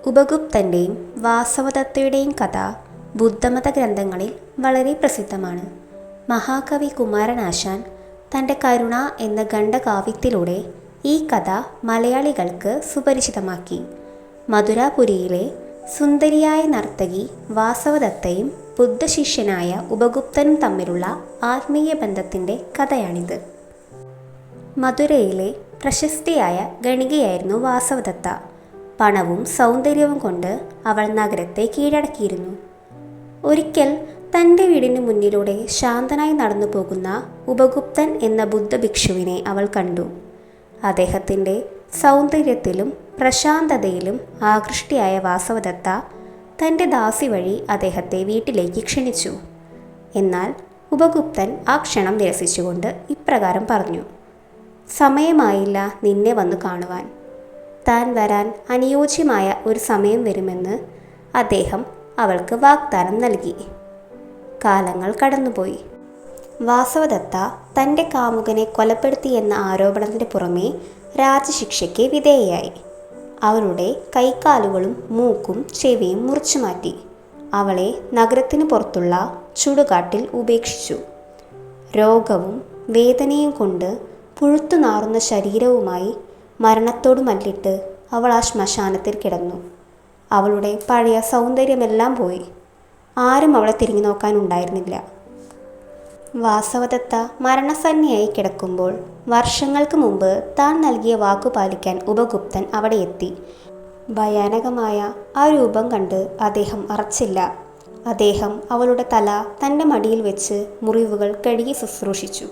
ഉപഗുപ്തൻ്റെയും വാസവദത്തയുടെയും കഥ ബുദ്ധമത ഗ്രന്ഥങ്ങളിൽ വളരെ പ്രസിദ്ധമാണ്. മഹാകവി കുമാരനാശാൻ തൻ്റെ കരുണ എന്ന ഖണ്ഡകാവ്യത്തിലൂടെ ഈ കഥ മലയാളികൾക്ക് സുപരിചിതമാക്കി. മധുരാപുരിയിലെ സുന്ദരിയായ നർത്തകി വാസവദത്തയും ബുദ്ധശിഷ്യനായ ഉപഗുപ്തനും തമ്മിലുള്ള ആത്മീയ ബന്ധത്തിൻ്റെ കഥയാണിത്. മധുരയിലെ പ്രശസ്തിയായ ഗണികയായിരുന്നു വാസവദത്ത. പണവും സൗന്ദര്യവും കൊണ്ട് അവൾ നഗരത്തെ കീഴടക്കിയിരുന്നു. ഒരിക്കൽ തൻ്റെ വീടിന് മുന്നിലൂടെ ശാന്തനായി നടന്നു പോകുന്ന ഉപഗുപ്തൻ എന്ന ബുദ്ധഭിക്ഷുവിനെ അവൾ കണ്ടു. അദ്ദേഹത്തിൻ്റെ സൗന്ദര്യത്തിലും പ്രശാന്തതയിലും ആകൃഷ്ടയായ വാസവദത്ത തൻ്റെ ദാസി വഴി അദ്ദേഹത്തെ വീട്ടിലേക്ക് ക്ഷണിച്ചു. എന്നാൽ ഉപഗുപ്തൻ ആ ക്ഷണം നിരസിച്ചുകൊണ്ട് ഇപ്രകാരം പറഞ്ഞു: "സമയമായില്ല നിന്നെ വന്നു കാണുവാൻ. താൻ വരാൻ അനുയോജ്യമായ ഒരു സമയം വരുമെന്ന് അദ്ദേഹം അവൾക്ക് വാഗ്ദാനം നൽകി." കാലങ്ങൾ കടന്നുപോയി. വാസവദത്ത തൻ്റെ കാമുകനെ കൊലപ്പെടുത്തിയെന്ന ആരോപണത്തിന് പുറമേ രാജശിക്ഷയ്ക്ക് വിധേയയായി. അവളുടെ കൈക്കാലുകളും മൂക്കും ചെവിയും മുറിച്ചു മാറ്റി. അവളെ നഗരത്തിന് പുറത്തുള്ള ചുടുകാട്ടിൽ ഉപേക്ഷിച്ചു. രോഗവും വേദനയും കൊണ്ട് പുഴുത്തുനാറുന്ന ശരീരവുമായി മരണത്തോട് മല്ലിട്ട് അവൾ ആ ശ്മശാനത്തിൽ കിടന്നു. അവളുടെ പഴയ സൗന്ദര്യമെല്ലാം പോയി. ആരും അവളെ തിരിഞ്ഞു നോക്കാനുണ്ടായിരുന്നില്ല. വാസവദത്ത മരണസന്നിയായി കിടക്കുമ്പോൾ വർഷങ്ങൾക്ക് മുമ്പ് താൻ നൽകിയ വാക്കു പാലിക്കാൻ ഉപഗുപ്തൻ അവിടെ എത്തി. ഭയാനകമായ ആ രൂപം കണ്ട് അദ്ദേഹം അറച്ചില്ല. അദ്ദേഹം അവളുടെ തല തൻ്റെ മടിയിൽ വെച്ച് മുറിവുകൾ കഴുകി ശുശ്രൂഷിച്ചു.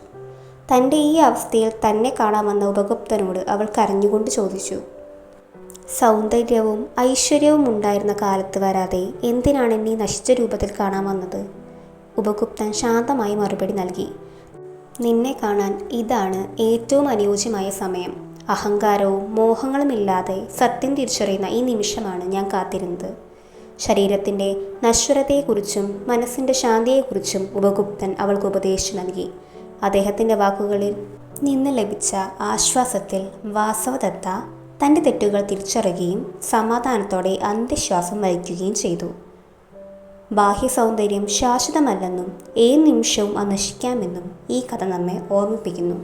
തൻ്റെ ഈ അവസ്ഥയിൽ തന്നെ കാണാമെന്ന ഉപഗുപ്തനോട് അവൾ കരഞ്ഞുകൊണ്ട് ചോദിച്ചു: "സൗന്ദര്യവും ഐശ്വര്യവും ഉണ്ടായിരുന്ന കാലത്ത് വരാതെ എന്തിനാണ് എന്നെ നശിച്ച രൂപത്തിൽ കാണാൻ വന്നത്?" ഉപഗുപ്തൻ ശാന്തമായി മറുപടി നൽകി: "നിന്നെ കാണാൻ ഇതാണ് ഏറ്റവും അനുയോജ്യമായ സമയം. അഹങ്കാരവും മോഹങ്ങളുമില്ലാതെ സത്യം തിരിച്ചറിയുന്ന ഈ നിമിഷമാണ് ഞാൻ കാത്തിരുന്നത്." ശരീരത്തിൻ്റെ നശ്വരതയെക്കുറിച്ചും മനസ്സിൻ്റെ ശാന്തിയെക്കുറിച്ചും ഉപഗുപ്തൻ അവൾക്ക് ഉപദേശിച്ചു നൽകി. അദ്ദേഹത്തിൻ്റെ വാക്കുകളിൽ നിന്ന് ലഭിച്ച ആശ്വാസത്തിൽ വാസവദത്ത തൻ്റെ തെറ്റുകൾ തിരിച്ചറിയുകയും സമാധാനത്തോടെ അന്ത്യശ്വാസം വഹിക്കുകയും ചെയ്തു. ബാഹ്യ സൗന്ദര്യം ശാശ്വതമല്ലെന്നും ഏത് നിമിഷവും അത് നശിക്കാമെന്നും ഈ കഥ നമ്മെ ഓർമ്മിപ്പിക്കുന്നു.